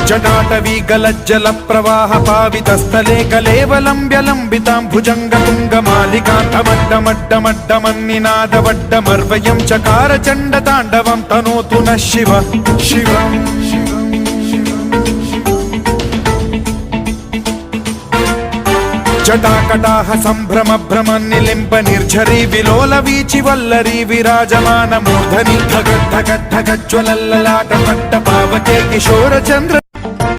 जटाटवी गलज्जल प्रवाह पावितस्थले कलेवलम्ब्यलम्बितां भुजङ्गतुङ्गमालिकान्तमड्डमड्डमड्डमन्निनादवड्डमर्वयं चकार चण्डताण्डवं तनोतु नः शिव शिवम् जटाकटाह सम्भ्रम भ्रम निलिम्ब निर्झरी विलोल वीचि वल्लरी विराजमान मूर्धनि धगद्धगद्धगज्ज्वलल्ललाट पट्ट पावके किशोर चन्द्र